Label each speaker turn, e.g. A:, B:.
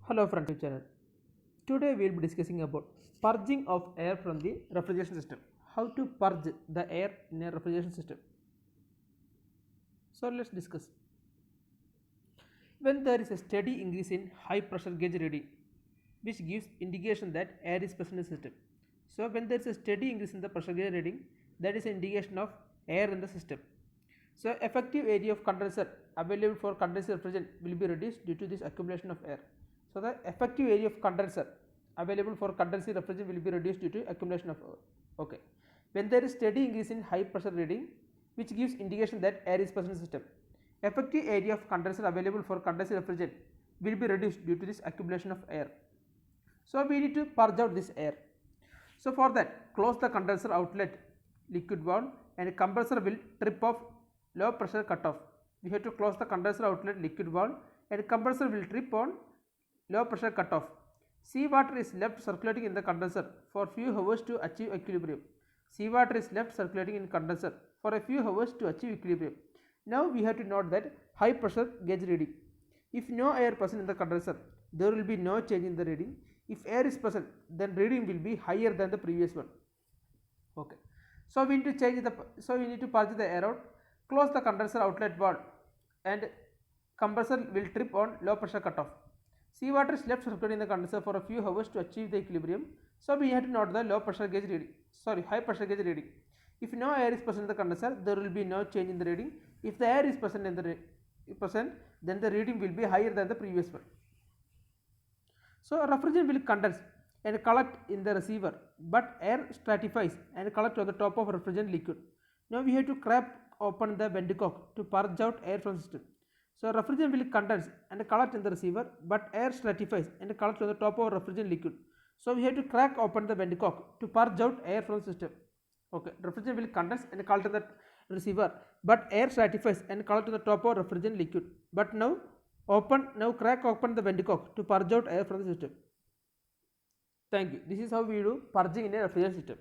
A: Hello friend YouTube channel. Today we will be discussing about purging of air from the refrigeration system. How to purge the air in a refrigeration system. So let's discuss. When there is a steady increase in high pressure gauge reading, which gives indication that air is present in the system. So when there is a steady increase in the pressure gauge reading, that is an indication of air in the system. So effective area of condenser available for condenser refrigerant will be reduced due to this accumulation of air. So the effective area of condenser available for condenser refrigerant will be reduced due to accumulation of air. Okay. When there is steady increase in high pressure reading, which gives indication that air is present in the system, effective area of condenser available for condenser refrigerant will be reduced due to this accumulation of air. So we need to purge out this air. So for that, close the condenser outlet liquid valve and compressor will trip off low pressure cutoff. We have to close the condenser outlet liquid valve and compressor will trip on low pressure cutoff. Seawater is left circulating in the condenser for few hours to achieve equilibrium. Seawater is left circulating in condenser for a few hours to achieve equilibrium. Now we have to note that high pressure gauge reading. If no air present in the condenser, there will be no change in the reading. If air is present, then reading will be higher than the previous one. Okay. So we need to purge the air out. Close the condenser outlet valve and compressor will trip on low pressure cutoff. Seawater is left circulating in the condenser for a few hours to achieve the equilibrium. So we have to note the high pressure gauge reading. If no air is present in the condenser, there will be no change in the reading. If the air is present then the reading will be higher than the previous one. So refrigerant will condense and collect in the receiver, but air stratifies and collect on the top of refrigerant liquid. Now we have to crack open the venticock to purge out air from the system. So refrigerant will condense and collect in the receiver, but air stratifies and collects on the top of refrigerant liquid. So we have to crack open the venticock to purge out air from the system. Okay, refrigerant will condense and collect in the receiver, but air stratifies and collects on the top of refrigerant liquid. But now crack open the venticock to purge out air from the system. Thank you. This is how we do purging in a refrigeration system.